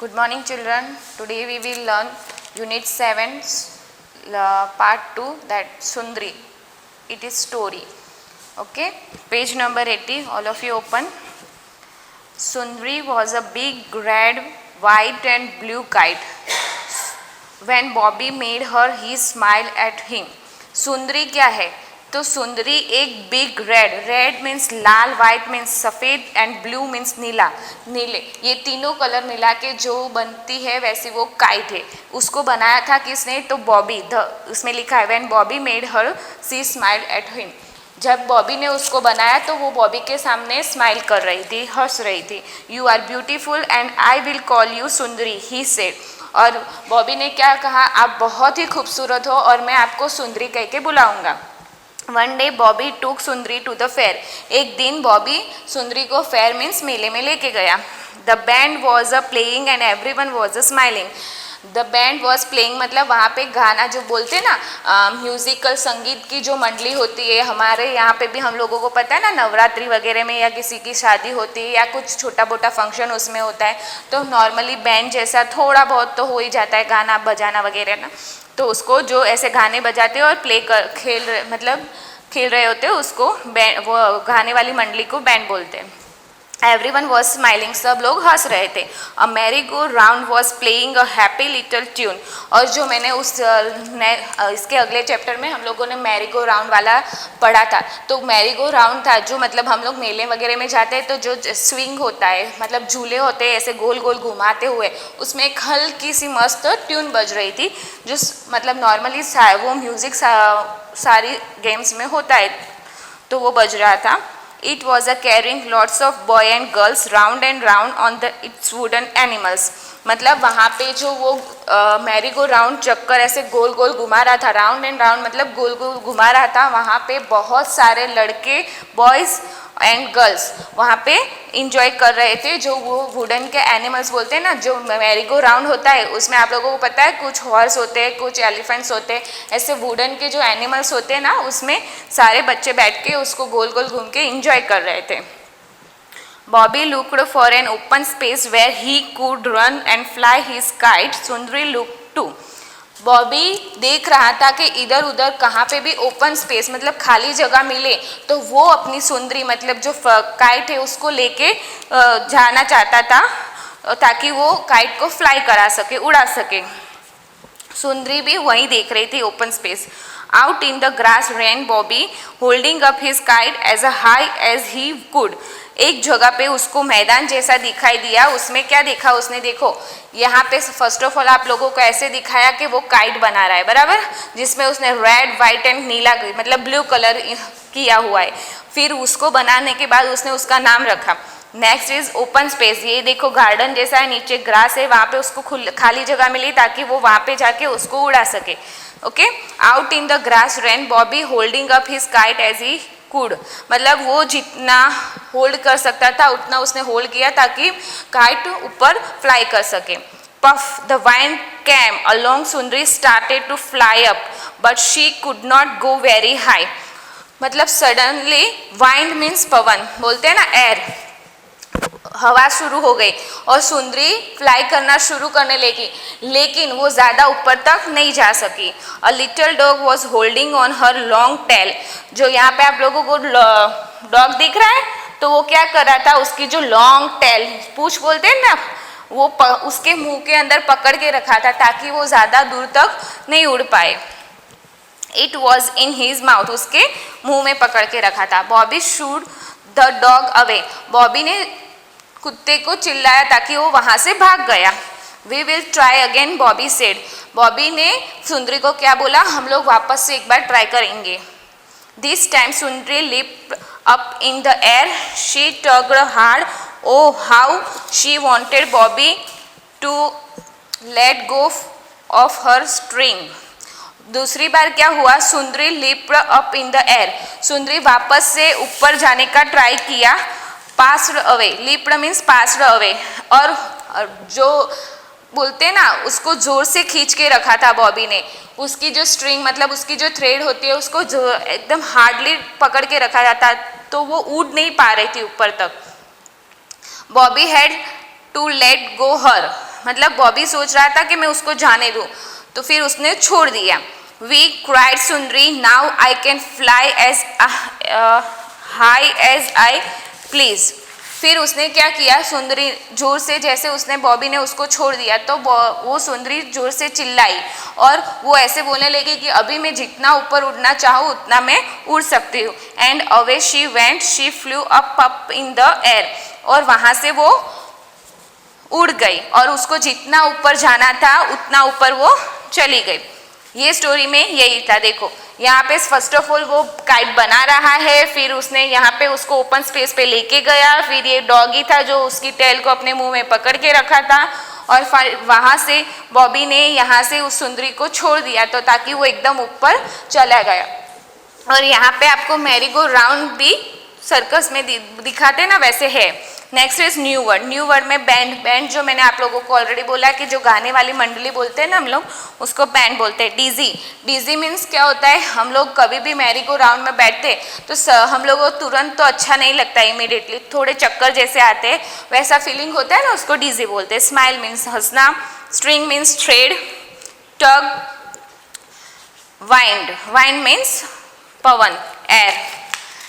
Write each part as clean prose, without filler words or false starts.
Good morning children. Today we will learn unit 7 part 2, that Sundri. It is story. Okay, page number 80, all of you open. Sundri was a big red, white and blue kite. When Bobby made her, he smiled at him. सुंदरी क्या है? तो सुंदरी एक big red means लाल, white means सफ़ेद and blue means नीले, ये तीनों colour मिला के जो बनती है वैसी वो काइट है. उसको बनाया था किसने? तो बॉबी. उसमें लिखा है when Bobby made her see smiled at him. जब बॉबी ने उसको बनाया तो वो बॉबी के सामने स्माइल कर रही थी, हंस रही थी. You are beautiful and I will call you Sundari, he said. और बॉबी ने क्या कहा? आप बहुत ही खूबसूरत हो और मैं आपको सुंदरी कह के बुलाऊंगा. वन डे बॉबी टूक सुंदरी टू द फेयर. एक दिन बॉबी सुंदरी को फेयर मीन्स मेले में लेके गया. The band was a playing and every one was a smiling. The band was playing मतलब वहाँ पे गाना जो बोलते हैं ना, म्यूज़िकल संगीत की जो मंडली होती है, हमारे यहाँ पे भी हम लोगों को पता है ना, नवरात्रि वगैरह में या किसी की शादी होती है या कुछ छोटा मोटा फंक्शन उसमें होता है तो नॉर्मली बैंड जैसा थोड़ा बहुत तो हो ही जाता है, गाना बजाना वगैरह ना. तो उसको जो ऐसे गाने बजाते और खेल रहे होते हैं उसको वो गाने वाली मंडली को बैंड बोलते हैं. Everyone was smiling, सब लोग हंस रहे थे. A merry-go-round was playing a happy little tune. और जो मैंने इसके अगले चैप्टर में हम लोगों ने मैरी गो राउंड वाला पढ़ा था. तो मैरी गो राउंड था जो मतलब हम लोग मेले वगैरह में जाते हैं तो जो स्विंग होता है, मतलब झूले होते हैं ऐसे गोल गोल घुमाते हुए, उसमें एक हल्की सी मस्त ट्यून बज रही थी जो मतलब नॉर्मली वो म्यूज़िक सारी गेम्स में होता है तो वो बज रहा था. It was a carrying lots of boy and girls round and round on its wooden animals. मतलब वहाँ पे जो वो मैरी गो राउंड चक्कर ऐसे गोल गोल घुमा रहा था, राउंड एंड राउंड मतलब गोल गोल घुमा रहा था. वहाँ पे बहुत सारे लड़के, बॉयज़ एंड गर्ल्स वहाँ पे इंजॉय कर रहे थे. जो वो वुडन के एनिमल्स बोलते हैं ना, जो मैरी गो राउंड होता है उसमें आप लोगों को पता है कुछ हॉर्स होते हैं, कुछ एलिफेंट्स होते हैं, ऐसे वुडन के जो एनिमल्स होते हैं ना उसमें सारे बच्चे बैठ के उसको गोल गोल घूम के इंजॉय कर रहे थे. Bobby looked for an open space where he could run and fly his kite. Sundari look too. Bobby देख रहा था कि इधर उधर कहाँ पे भी ओपन स्पेस मतलब खाली जगह मिले तो वो अपनी सुंदरी मतलब जो काइट है उसको लेके जाना चाहता था ताकि वो काइट को फ्लाई करा सके, उड़ा सके. सुंदरी भी वहीं देख रही थी open space. Out in the grass ran Bobby holding up his kite as high as he could. एक जगह पे उसको मैदान जैसा दिखाई दिया. उसमें क्या देखा उसने? देखो यहाँ पे फर्स्ट ऑफ ऑल आप लोगों को ऐसे दिखाया कि वो काइट बना रहा है, बराबर, जिसमें उसने रेड, वाइट एंड नीला मतलब ब्लू कलर किया हुआ है. फिर उसको बनाने के बाद उसने उसका नाम रखा. Next is open space. ये देखो गार्डन जैसा है, नीचे ग्रास है, वहाँ पे उसको खाली जगह मिली ताकि वो वहाँ पे जाके उसको उड़ा सके. Okay. Out in the grass ran Bobby holding up his kite as he could. मतलब वो जितना होल्ड कर सकता था उतना उसने होल्ड किया ताकि काइट ऊपर फ्लाई कर सके. Puff the wind came along. Sundari started to fly up but she could not go very high. मतलब सडनली वाइंड मीन्स पवन बोलते हैं ना, एयर, हवा शुरू हो गई और सुंदरी फ्लाई करना शुरू करने लगी, लेकिन वो ज़्यादा ऊपर तक नहीं जा सकी. A little dog was holding on her long tail. जो यहाँ पे आप लोगों को डॉग दिख रहा है तो वो क्या कर रहा था? उसकी जो लॉन्ग टेल, पूंछ बोलते हैं ना, वो उसके मुंह के अंदर पकड़ के रखा था ताकि वो ज़्यादा दूर तक नहीं उड़ पाए. It was in his mouth. उसके मुंह में पकड़ के रखा था. Bobby should the dog away. Bobby ने कुत्ते को चिल्लाया ताकि वो वहाँ से भाग गया. We will try again Bobby said. Bobby ने सुंदरी को क्या बोला? हम लोग वापस से एक बार ट्राई करेंगे. This time Sundari lift up in the air. She tugged hard. Oh how she wanted Bobby to let go of her string. दूसरी बार क्या हुआ? Sundari lift up in the air. Sundari वापस से ऊपर जाने का ट्राई किया. Passed away. Lift means passed away. और जो बोलते हैं ना, उसको जोर से खींच के रखा था बॉबी ने. उसकी जो स्ट्रिंग मतलब उसकी जो थ्रेड होती है उसको जो एकदम हार्डली पकड़ के रखा जाता तो वो उड़ नहीं पा रही थी ऊपर तक. Bobby had to let go her. मतलब बॉबी सोच रहा था कि मैं उसको जाने दूँ, तो फिर उसने छोड़ दिया। We cried Sundari, now I can fly as high as I please. फिर उसने क्या किया, सुंदरी जोर से, जैसे उसने बॉबी ने उसको छोड़ दिया तो वो सुंदरी जोर से चिल्लाई और वो ऐसे बोलने लगी कि अभी मैं जितना ऊपर उड़ना चाहूँ उतना मैं उड़ सकती हूँ। And away she went, she flu up in the air, और वहाँ से वो उड़ गई और उसको जितना ऊपर जाना था उतना ऊपर वो चली गई। ये स्टोरी में यही था। देखो यहाँ पे फर्स्ट ऑफ ऑल वो काइट बना रहा है, फिर उसने यहाँ पे उसको ओपन स्पेस पे लेके गया, फिर ये डॉगी था जो उसकी टेल को अपने मुंह में पकड़ के रखा था, और फिर वहाँ से बॉबी ने यहाँ से उस सुंदरी को छोड़ दिया तो ताकि वो एकदम ऊपर चला गया। और यहाँ पे आपको मैरी गो राउंड भी सर्कस में दिखाते ना, वैसे है। Next is new word. New word में बैंड, बैंड जो मैंने आप लोगों को ऑलरेडी बोला कि जो गाने वाली मंडली बोलते हैं ना हम लोग, उसको बैंड बोलते हैं। डीजी, डीजी मीन्स क्या होता है, हम लोग कभी भी मैरी गो राउंड में बैठते तो हम लोगों को तुरंत तो अच्छा नहीं लगता, इमीडिएटली थोड़े चक्कर जैसे आते हैं, वैसा फीलिंग होता है ना, उसको डीजी बोलते हैं। स्माइल मीन्स हंसना, string means thread, tug, wind, wind means Pawan, air.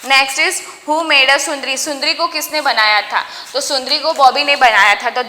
Next is who made a सुंदरी, सुंदरी को किसने बनाया था, तो सुंदरी को बॉबी ने बनाया था, तो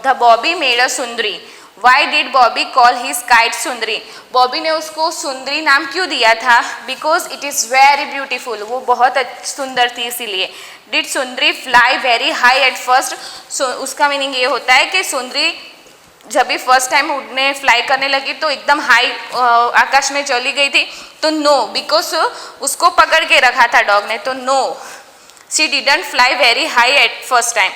the Bobby made a Sundari. Why did Bobby call his kite सुंदरी, बॉबी ने उसको सुंदरी नाम क्यों दिया था, because it is very beautiful, वो बहुत सुंदर थी इसीलिए। Did Sundari fly very high at first, उसका मीनिंग ये होता है कि सुंदरी जब भी फर्स्ट टाइम उड़ने फ्लाई करने लगी तो एकदम हाई आकाश में चली गई थी, तो नो, बिकॉज उसको पकड़ के रखा था डॉग ने, तो no, she didn't fly very high at first time.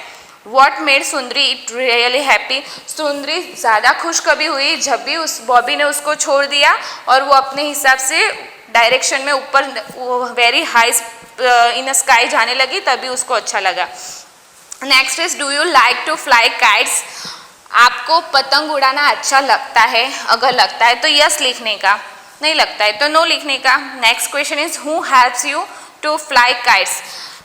What made Sundari it really happy, Sundari ज़्यादा खुश कभी हुई जब भी उस बॉबी ने उसको छोड़ दिया और वो अपने हिसाब से डायरेक्शन में ऊपर वेरी हाई इन स्काई जाने लगी, तभी उसको अच्छा लगा। Next is do you like to fly kites, आपको पतंग उड़ाना अच्छा लगता है, अगर लगता है तो यस लिखने का, नहीं लगता है तो नो लिखने का। Next question is who helps you to fly kites,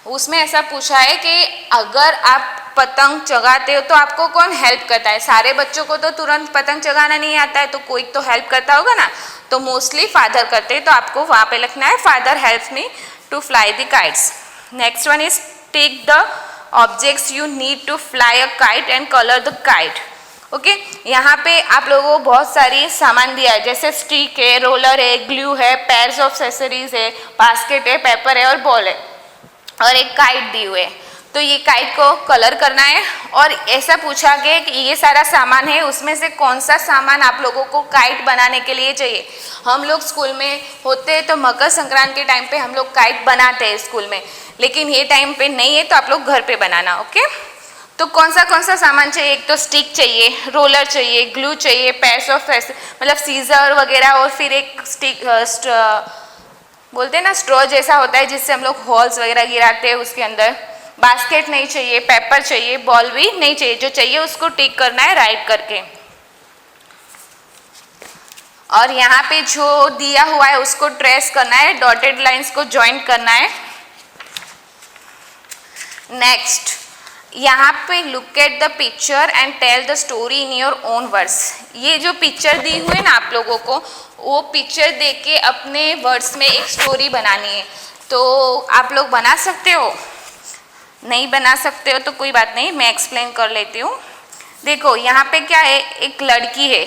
उसमें ऐसा पूछा है कि अगर आप पतंग चगाते हो तो आपको कौन हेल्प करता है, सारे बच्चों को तो तुरंत पतंग चगाना नहीं आता है, तो कोई तो हेल्प करता होगा ना, तो मोस्टली फादर करते हैं, तो आपको वहाँ पे लिखना है father helps me to fly the kites. Next one is take the objects you need to fly a kite and colour the kite. Okay, यहाँ पे आप लोगों को बहुत सारी सामान दिया है, जैसे स्टिक है, रोलर है, ग्लू है, पेयर्स ऑफ एक्सेसरीज है, बास्केट है, पेपर है और बॉल है, और एक काइट दी हुए है। तो ये काइट को कलर करना है, और ऐसा पूछा गया कि ये सारा सामान है, उसमें से कौन सा सामान आप लोगों को काइट बनाने के लिए चाहिए। हम लोग स्कूल में होते हैं तो मकर संक्रांति के टाइम पे हम लोग काइट बनाते हैं स्कूल में, लेकिन ये टाइम पे नहीं है तो आप लोग घर पे बनाना। ओके, तो कौन सा सामान चाहिए, एक तो स्टिक चाहिए, रोलर चाहिए, ग्लू चाहिए, पेयर्स ऑफ मतलब सीजर वगैरह, और फिर एक स्टिक बोलते हैं ना स्ट्रॉ जैसा होता है जिससे हम लोग हॉल्स वगैरह गिराते हैं उसके अंदर। बास्केट नहीं चाहिए, पेपर चाहिए, बॉल भी नहीं चाहिए, जो चाहिए उसको टिक करना है राइट करके। और यहाँ पे जो दिया हुआ है उसको ट्रेस करना है, डॉटेड लाइंस को ज्वाइंट करना है। नेक्स्ट, यहाँ पे look at the picture and tell the story in your own words. ये जो पिक्चर दी हुई है ना आप लोगों को, वो पिक्चर देख के अपने वर्ड्स में एक स्टोरी बनानी है। तो आप लोग बना सकते हो, नहीं बना सकते हो तो कोई बात नहीं, मैं एक्सप्लेन कर लेती हूँ। देखो यहाँ पे क्या है, एक लड़की है,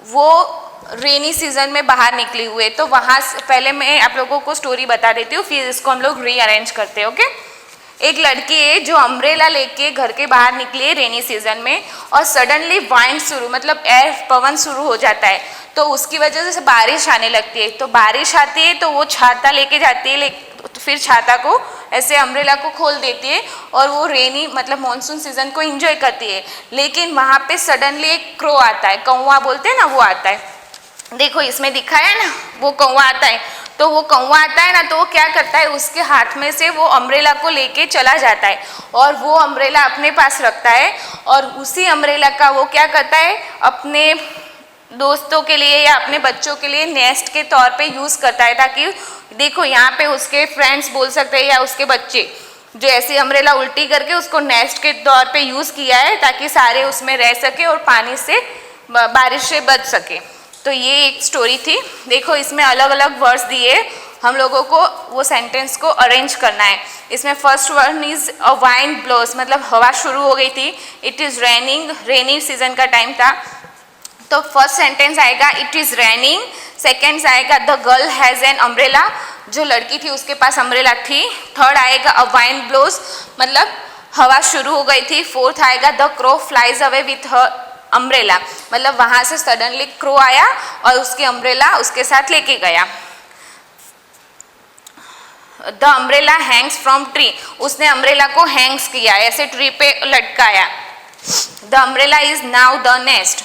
वो रेनी सीजन में बाहर निकली हुई है, तो वहाँ पहले मैं आप लोगों को स्टोरी बता देती हूँ, फिर इसको हम लोग रीअरेंज करते हैं। ओके, एक लड़की है जो अम्ब्रेला लेके घर के बाहर निकली है रेनी सीजन में, और सडनली वाइंड शुरू, मतलब एयर पवन शुरू हो जाता है, तो उसकी वजह से बारिश आने लगती है। तो बारिश आती है तो वो छाता लेके जाती है, तो फिर छाता को ऐसे अम्ब्रेला को खोल देती है और वो रेनी मतलब मॉनसून सीजन को एंजॉय करती है। लेकिन वहाँ पे सडनली एक क्रो आता है, कौवा बोलते हैं ना, वो आता है। देखो इसमें दिखाया है ना, वो कौवा आता है, तो वो कौवा आता है ना, तो वो क्या करता है, उसके हाथ में से वो अम्ब्रेला को लेके चला जाता है और वो अम्ब्रेला अपने पास रखता है, और उसी अम्ब्रेला का वो क्या करता है, अपने दोस्तों के लिए या अपने बच्चों के लिए नेस्ट के तौर पे यूज़ करता है, ताकि देखो यहाँ पे उसके फ्रेंड्स बोल सकते हैं या उसके बच्चे, जो ऐसी अम्ब्रेला उल्टी करके उसको नेस्ट के तौर पे यूज़ किया है ताकि सारे उसमें रह सके और पानी से बारिश से बच सके। तो ये एक स्टोरी थी। देखो इसमें अलग अलग वर्ड्स दिए, हम लोगों को वो सेंटेंस को अरेंज करना है। इसमें first word is a wind blows, मतलब हवा शुरू हो गई थी। It is raining, rainy season का टाइम था। तो फर्स्ट सेंटेंस आएगा इट इज़ रेनिंग। सेकेंड आएगा the girl has an umbrella, जो लड़की थी उसके पास अम्ब्रेला थी। थर्ड आएगा अ वाइंड ब्लोस, मतलब हवा शुरू हो गई थी। फोर्थ आएगा the crow flies away with her umbrella, मतलब वहाँ से सडनली क्रो आया और उसकी अम्ब्रेला उसके साथ लेके गया। The umbrella Hanks from tree, उसने अम्ब्रेला को हैंग्स किया, ऐसे ट्री पे लटकाया। The umbrella is now the nest,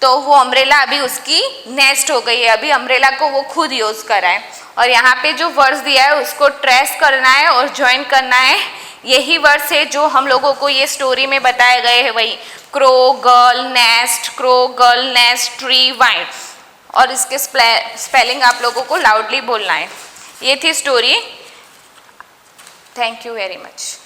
तो वो अम्ब्रेला अभी उसकी नेस्ट हो गई है, अभी अम्ब्रेला को वो खुद यूज कर रहा है। और यहाँ पे जो वर्ड्स दिया है उसको ट्रेस करना है और ज्वाइन करना है। यही वर्ड्स है जो हम लोगों को ये स्टोरी में बताए गए हैं, वही crow girl nest, crow girl nest tree wind, और इसके स्पेलिंग आप लोगों को लाउडली बोलना है। ये थी story. Thank you very much.